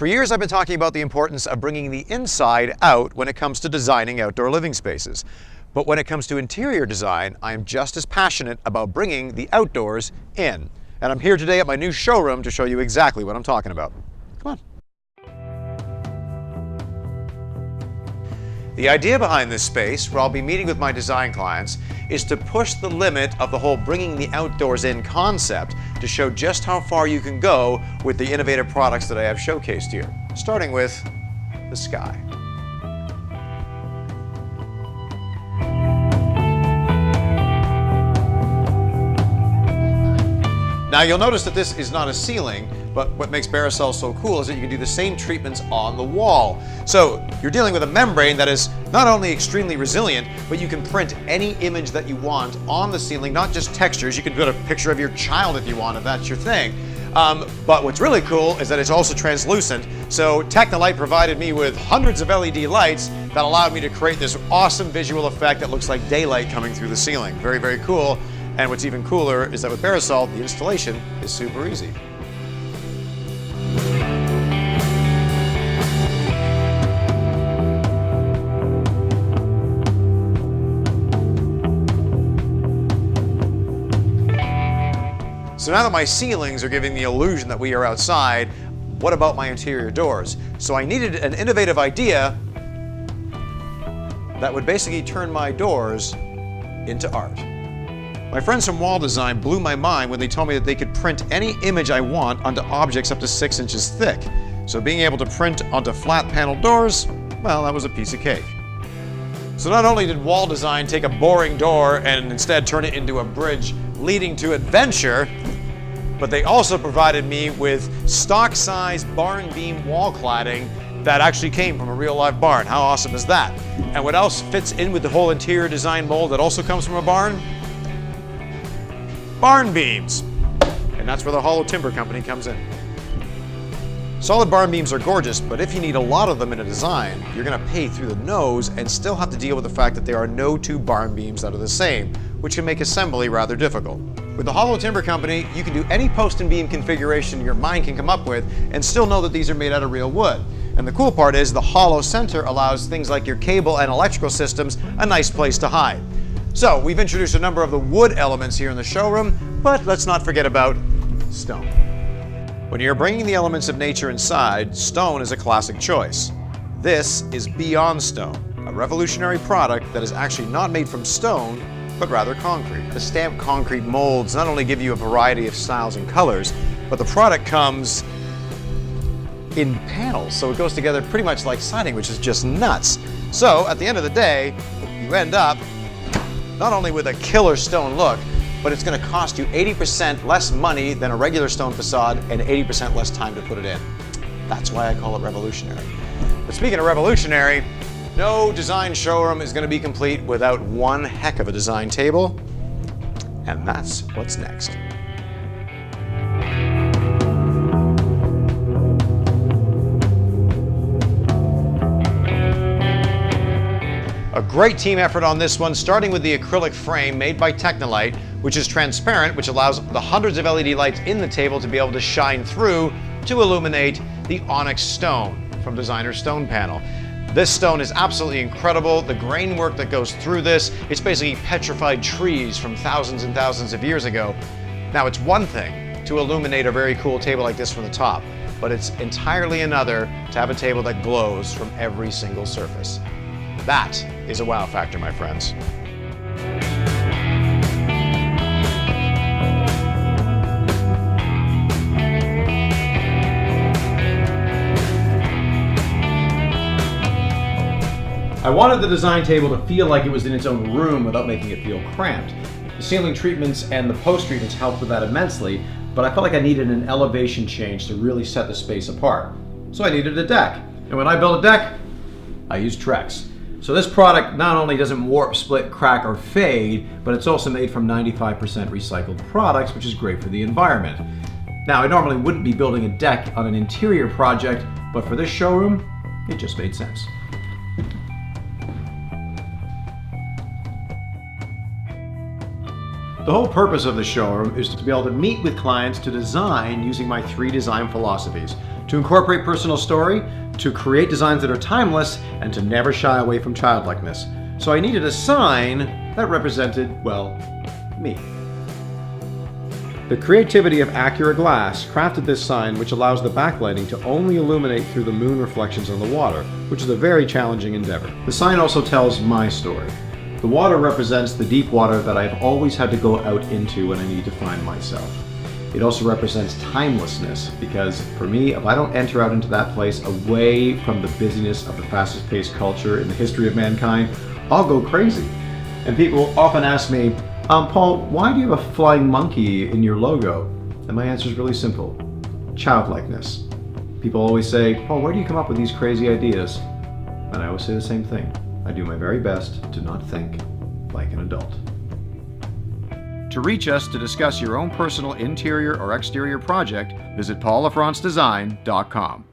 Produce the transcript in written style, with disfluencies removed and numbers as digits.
For years I've been talking about the importance of bringing the inside out when it comes to designing outdoor living spaces. But when it comes to interior design, I am just as passionate about bringing the outdoors in. And I'm here today at my new showroom to show you exactly what I'm talking about. Come on. The idea behind this space, where I'll be meeting with my design clients, is to push the limit of the whole bringing the outdoors in concept to show just how far you can go with the innovative products that I have showcased here, starting with the sky. Now you'll notice that this is not a ceiling, but what makes Barrisol so cool is that you can do the same treatments on the wall. So you're dealing with a membrane that is not only extremely resilient, but you can print any image that you want on the ceiling, not just textures. You can put a picture of your child if you want, if that's your thing. But what's really cool is that it's also translucent. So TechniLite provided me with hundreds of LED lights that allowed me to create this awesome visual effect that looks like daylight coming through the ceiling. Very, very cool. And what's even cooler is that with Barrisol, the installation is super easy. So now that my ceilings are giving the illusion that we are outside, what about my interior doors? So I needed an innovative idea that would basically turn my doors into art. My friends from WALLdesign blew my mind when they told me that they could print any image I want onto objects up to 6 inches thick. So being able to print onto flat panel doors, well, that was a piece of cake. So not only did WALLdesign take a boring door and instead turn it into a bridge leading to adventure, but they also provided me with stock size barn beam wall cladding that actually came from a real live barn. How awesome is that? And what else fits in with the whole interior design mold that also comes from a barn? Barn beams. And that's where the Hollow Timber Company comes in. Solid barn beams are gorgeous, but if you need a lot of them in a design, you're going to pay through the nose and still have to deal with the fact that there are no two barn beams that are the same, which can make assembly rather difficult. With the Hollow Timber Company, you can do any post and beam configuration your mind can come up with and still know that these are made out of real wood. And the cool part is the hollow center allows things like your cable and electrical systems a nice place to hide. So we've introduced a number of the wood elements here in the showroom, but let's not forget about stone. When you're bringing the elements of nature inside, stone is a classic choice. This is be.on.stone, a revolutionary product that is actually not made from stone, but rather concrete. The stamped concrete molds not only give you a variety of styles and colors, but the product comes in panels, so it goes together pretty much like siding, which is just nuts. So at the end of the day, you end up not only with a killer stone look, but it's going to cost you 80% less money than a regular stone facade and 80% less time to put it in. That's why I call it revolutionary. But speaking of revolutionary, no design showroom is going to be complete without one heck of a design table, and that's what's next. A great team effort on this one, starting with the acrylic frame made by TechniLite, which is transparent, which allows the hundreds of LED lights in the table to be able to shine through to illuminate the onyx stone from DesignerStone Panel. This stone is absolutely incredible. The grain work that goes through this, it's basically petrified trees from thousands and thousands of years ago. Now, it's one thing to illuminate a very cool table like this from the top, but it's entirely another to have a table that glows from every single surface. That is a wow factor, my friends. I wanted the design table to feel like it was in its own room without making it feel cramped. The ceiling treatments and the post treatments helped with that immensely, but I felt like I needed an elevation change to really set the space apart. So I needed a deck. And when I build a deck, I use TREX. So this product not only doesn't warp, split, crack, or fade, but it's also made from 95% recycled products, which is great for the environment. Now, I normally wouldn't be building a deck on an interior project, but for this showroom, it just made sense. The whole purpose of the showroom is to be able to meet with clients to design using my 3 design philosophies: to incorporate personal story, to create designs that are timeless, and to never shy away from childlikeness. So I needed a sign that represented, well, me. The creativity of Accura Glass crafted this sign, which allows the backlighting to only illuminate through the moon reflections on the water, which is a very challenging endeavor. The sign also tells my story. The water represents the deep water that I've always had to go out into when I need to find myself. It also represents timelessness, because for me, if I don't enter out into that place away from the busyness of the fastest paced culture in the history of mankind, I'll go crazy. And people often ask me, Paul, why do you have a flying monkey in your logo? And my answer is really simple: childlikeness. People always say, Paul, where do you come up with these crazy ideas? And I always say the same thing: I do my very best to not think like an adult. To reach us to discuss your own personal interior or exterior project, visit paullafrancedesign.com.